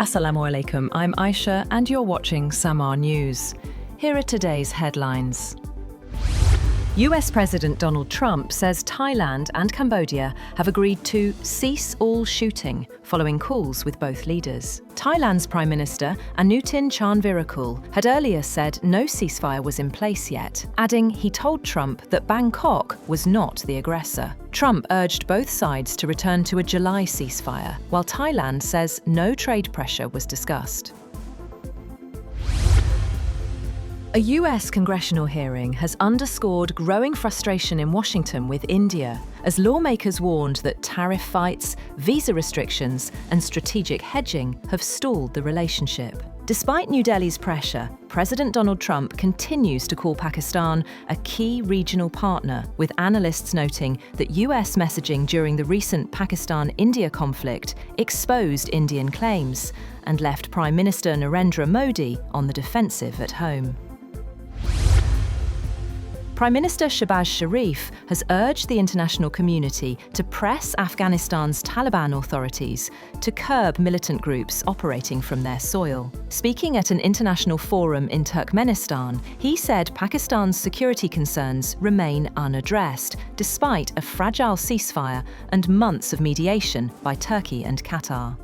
Assalamu alaikum, I'm Aisha and you're watching Samaa News. Here are today's headlines. US President Donald Trump says Thailand and Cambodia have agreed to cease all shooting following calls with both leaders. Thailand's Prime Minister Anutin Charnvirakul had earlier said no ceasefire was in place yet, adding he told Trump that Bangkok was not the aggressor. Trump urged both sides to return to a July ceasefire, while Thailand says no trade pressure was discussed. A US congressional hearing has underscored growing frustration in Washington with India, as lawmakers warned that tariff fights, visa restrictions, and strategic hedging have stalled the relationship. Despite New Delhi's pressure, President Donald Trump continues to call Pakistan a key regional partner, with analysts noting that US messaging during the recent Pakistan-India conflict exposed Indian claims and left Prime Minister Narendra Modi on the defensive at home. Prime Minister Shehbaz Sharif has urged the international community to press Afghanistan's Taliban authorities to curb militant groups operating from their soil. Speaking at an international forum in Turkmenistan, he said Pakistan's security concerns remain unaddressed, despite a fragile ceasefire and months of mediation by Turkey and Qatar.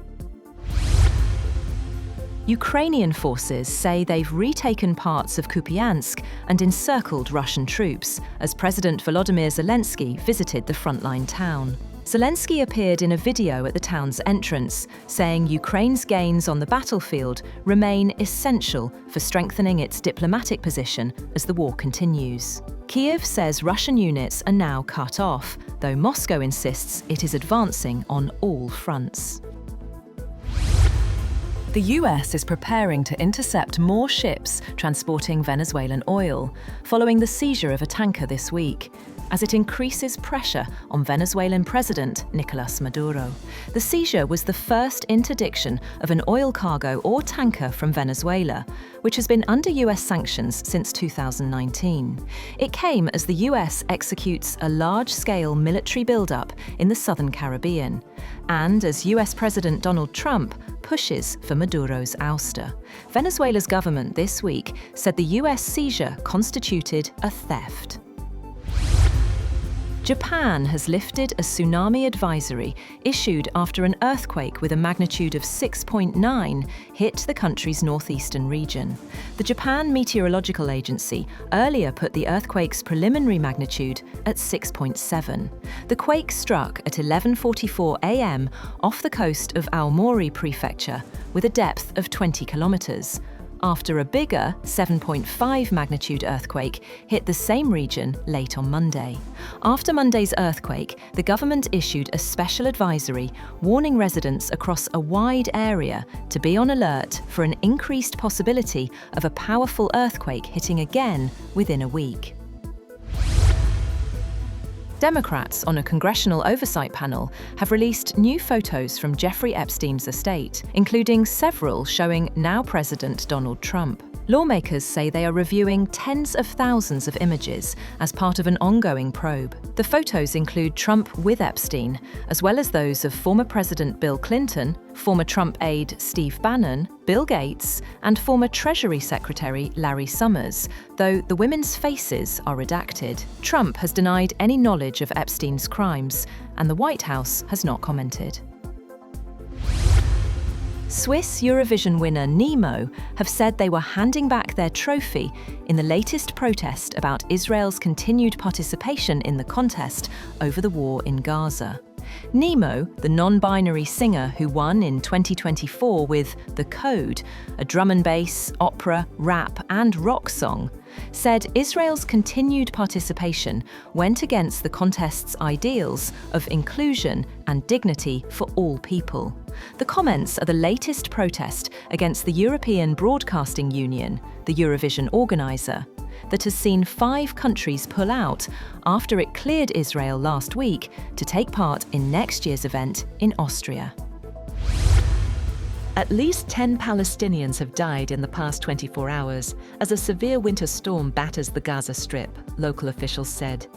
Ukrainian forces say they've retaken parts of Kupiansk and encircled Russian troops as President Volodymyr Zelensky visited the frontline town. Zelensky appeared in a video at the town's entrance, saying Ukraine's gains on the battlefield remain essential for strengthening its diplomatic position as the war continues. Kyiv says Russian units are now cut off, though Moscow insists it is advancing on all fronts. The US is preparing to intercept more ships transporting Venezuelan oil, following the seizure of a tanker this week, as it increases pressure on Venezuelan President Nicolas Maduro. The seizure was the first interdiction of an oil cargo or tanker from Venezuela, which has been under US sanctions since 2019. It came as the US executes a large-scale military buildup in the southern Caribbean, and as US President Donald Trump pushes for Maduro's ouster. Venezuela's government this week said the US seizure constituted a theft. Japan has lifted a tsunami advisory issued after an earthquake with a magnitude of 6.9 hit the country's northeastern region. The Japan Meteorological Agency earlier put the earthquake's preliminary magnitude at 6.7. The quake struck at 11:44 a.m. off the coast of Aomori Prefecture with a depth of 20 kilometers, after a bigger 7.5 magnitude earthquake hit the same region late on Monday. After Monday's earthquake, the government issued a special advisory warning residents across a wide area to be on alert for an increased possibility of a powerful earthquake hitting again within a week. Democrats on a congressional oversight panel have released new photos from Jeffrey Epstein's estate, including several showing now President Donald Trump. Lawmakers say they are reviewing tens of thousands of images as part of an ongoing probe. The photos include Trump with Epstein, as well as those of former President Bill Clinton, former Trump aide Steve Bannon, Bill Gates, and former Treasury Secretary Larry Summers, though the women's faces are redacted. Trump has denied any knowledge of Epstein's crimes, and the White House has not commented. Swiss Eurovision winner Nemo have said they were handing back their trophy in the latest protest about Israel's continued participation in the contest over the war in Gaza. Nemo, the non-binary singer who won in 2024 with The Code, a drum and bass, opera, rap and rock song, said Israel's continued participation went against the contest's ideals of inclusion and dignity for all people. The comments are the latest protest against the European Broadcasting Union, the Eurovision organizer, that has seen 5 countries pull out after it cleared Israel last week to take part in next year's event in Austria. At least 10 Palestinians have died in the past 24 hours as a severe winter storm batters the Gaza Strip, local officials said.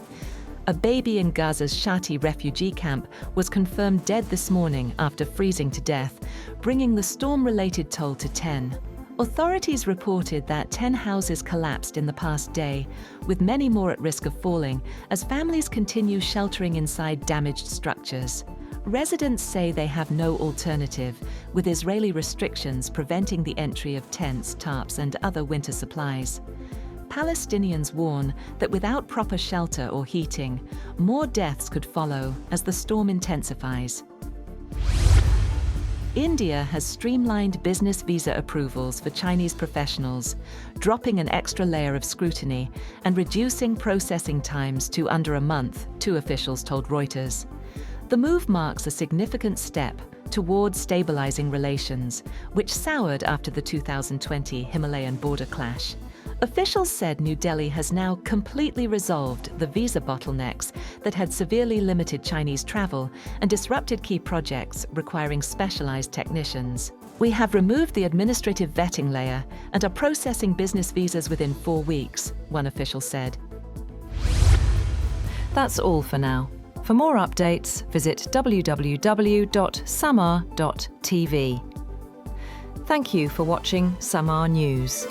A baby in Gaza's Shati refugee camp was confirmed dead this morning after freezing to death, bringing the storm-related toll to 10. Authorities reported that 10 houses collapsed in the past day, with many more at risk of falling as families continue sheltering inside damaged structures. Residents say they have no alternative, with Israeli restrictions preventing the entry of tents, tarps, and other winter supplies. Palestinians warn that without proper shelter or heating, more deaths could follow as the storm intensifies. India has streamlined business visa approvals for Chinese professionals, dropping an extra layer of scrutiny and reducing processing times to under a month, two officials told Reuters. The move marks a significant step towards stabilizing relations, which soured after the 2020 Himalayan border clash. Officials said New Delhi has now completely resolved the visa bottlenecks that had severely limited Chinese travel and disrupted key projects requiring specialized technicians. We have removed the administrative vetting layer and are processing business visas within 4 weeks, one official said. That's all for now. For more updates, visit www.samaa.tv. Thank you for watching Samaa News.